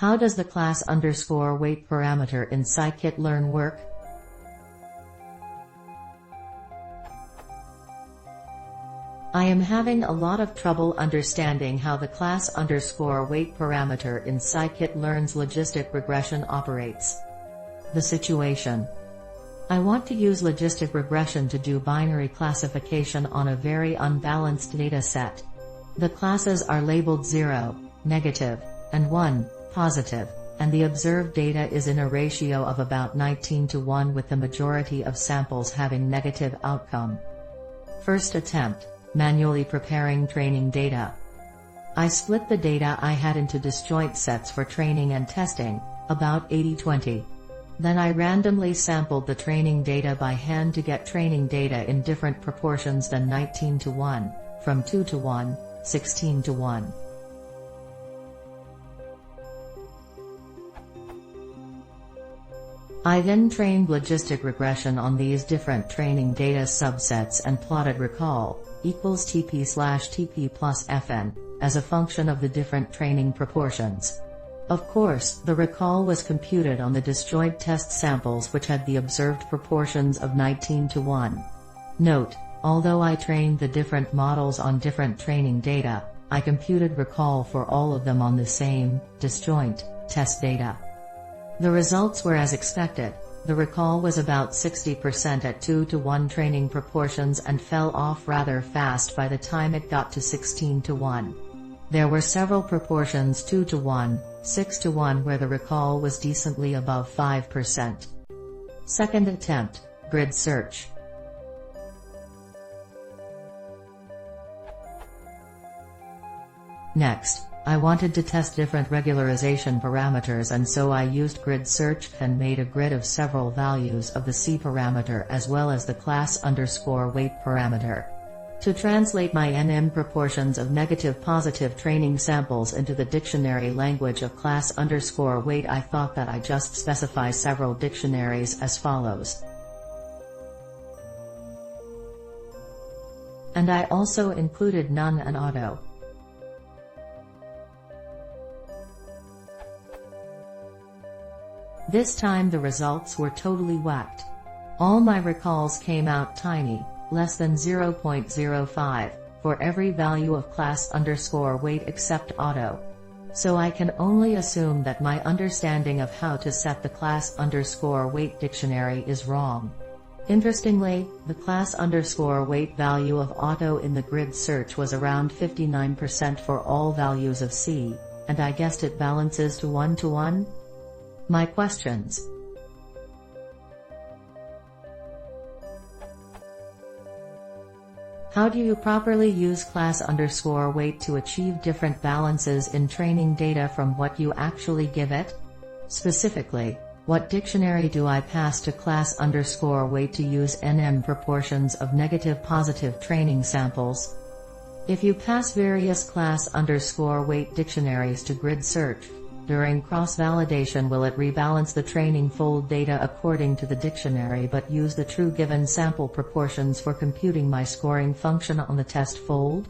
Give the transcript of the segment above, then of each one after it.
How does the class underscore weight parameter in scikit-learn work? I am having a lot of trouble understanding how the class underscore weight parameter in scikit-learn's logistic regression operates. The situation. I want to use logistic regression to do binary classification on a very unbalanced data set. The classes are labeled 0, negative, and 1, positive, and the observed data is in a ratio of about 19:1 with the majority of samples having negative outcome. First attempt, manually preparing training data. I split the data I had into disjoint sets for training and testing, about 80-20. Then I randomly sampled the training data by hand to get training data in different proportions than 19:1, from 2:1, 16:1. I then trained logistic regression on these different training data subsets and plotted recall equals TP/TP plus FN as a function of the different training proportions. Of course, the recall was computed on the disjoint test samples which had the observed proportions of 19:1. Note, although I trained the different models on different training data, I computed recall for all of them on the same, disjoint, test data. The results were as expected. The recall was about 60% at 2:1 training proportions and fell off rather fast by the time it got to 16:1. There were several proportions 2:1, 6:1 where the recall was decently above 5%. Second attempt, grid search. Next, I wanted to test different regularization parameters, and so I used grid search and made a grid of several values of the C parameter as well as the class underscore weight parameter. To translate my NM proportions of negative-positive training samples into the dictionary language of class underscore weight, I thought that I just specify several dictionaries as follows. And I also included none and auto. This time the results were totally whacked. All my recalls came out tiny, less than 0.05, for every value of class underscore weight except auto. So I can only assume that my understanding of how to set the class underscore weight dictionary is wrong. Interestingly, the class underscore weight value of auto in the grid search was around 59% for all values of C, and I guessed it balances to 1:1? My questions. How do you properly use class underscore weight to achieve different balances in training data from what you actually give it? Specifically, what dictionary do I pass to class underscore weight to use NM proportions of negative-positive training samples? If you pass various class underscore weight dictionaries to grid search, during cross-validation will it rebalance the training fold data according to the dictionary but use the true given sample proportions for computing my scoring function on the test fold?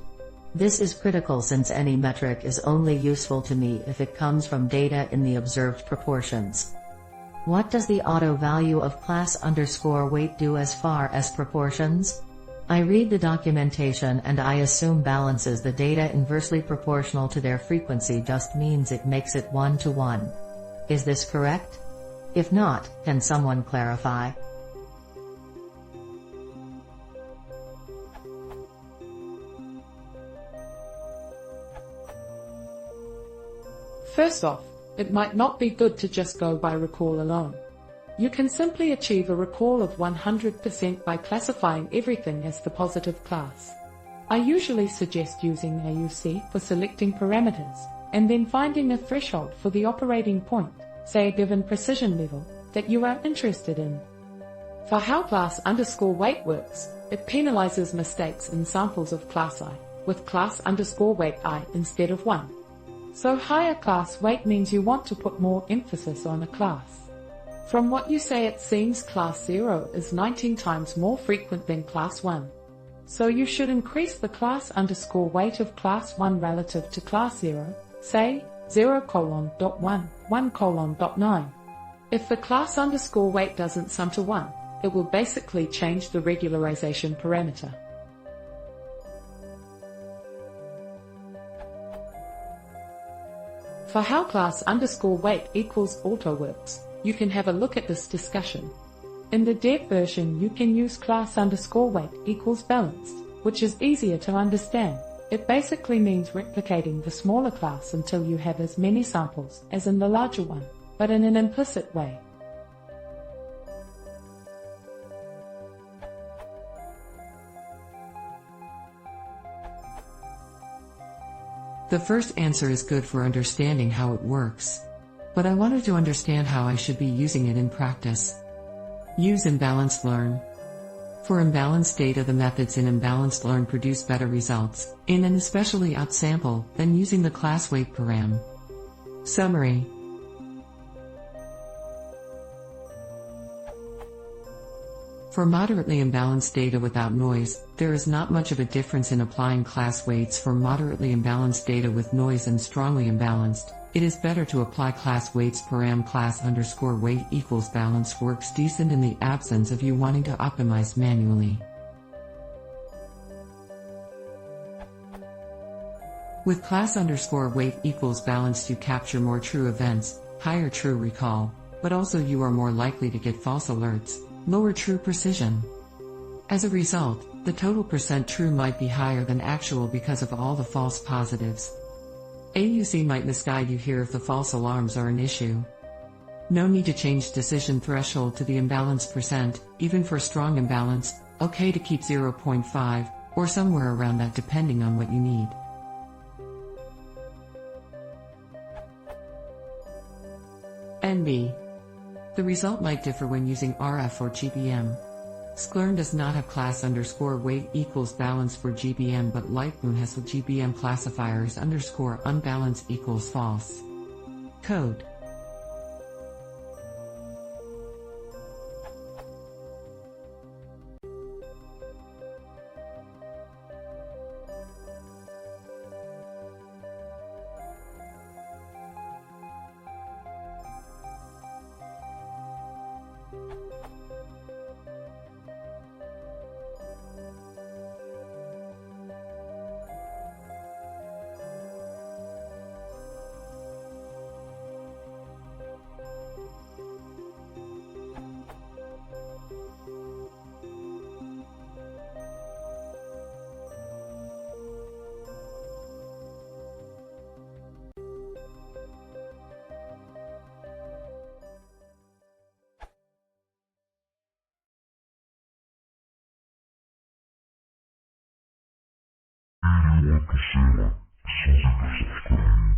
This is critical since any metric is only useful to me if it comes from data in the observed proportions. What does the auto value of class underscore weight do as far as proportions? I read the documentation and I assume balances the data inversely proportional to their frequency just means it makes it 1:1. Is this correct? If not, can someone clarify? First off, it might not be good to just go by recall alone. You can simply achieve a recall of 100% by classifying everything as the positive class. I usually suggest using AUC for selecting parameters, and then finding a threshold for the operating point, say a given precision level, that you are interested in. For how class underscore weight works, it penalizes mistakes in samples of class I, with class underscore weight I instead of 1. So higher class weight means you want to put more emphasis on a class. From what you say it seems class 0 is 19 times more frequent than class 1. So you should increase the class underscore weight of class 1 relative to class 0, say 0:1, 1:9. If the class underscore weight doesn't sum to 1, it will basically change the regularization parameter. For how class underscore weight equals auto works, you can have a look at this discussion. In the dev version, you can use class underscore weight equals balanced, which is easier to understand. It basically means replicating the smaller class until you have as many samples as in the larger one, but in an implicit way. The first answer is good for understanding how it works. But I wanted to understand how I should be using it in practice. Use imbalanced learn. For imbalanced data, the methods in imbalanced learn produce better results, in and especially outsample, than using the class weight param. Summary. For moderately imbalanced data without noise, there is not much of a difference in applying class weights. For moderately imbalanced data with noise and strongly imbalanced, it is better to apply class weights. Param class underscore weight equals balance works decent in the absence of you wanting to optimize manually. With class underscore weight equals balanced, you capture more true events, higher true recall, but also you are more likely to get false alerts, lower true precision. As a result, the total percent true might be higher than actual because of all the false positives. AUC might misguide you here if the false alarms are an issue. No need to change decision threshold to the imbalance percent, even for strong imbalance, okay to keep 0.5, or somewhere around that depending on what you need. NB. The result might differ when using RF or GBM. scikit-learn does not have class underscore weight equals balance for GBM, but Lightmoon has the GBM classifiers underscore unbalance equals false. Code. Uma pessoa sozinha subscreve.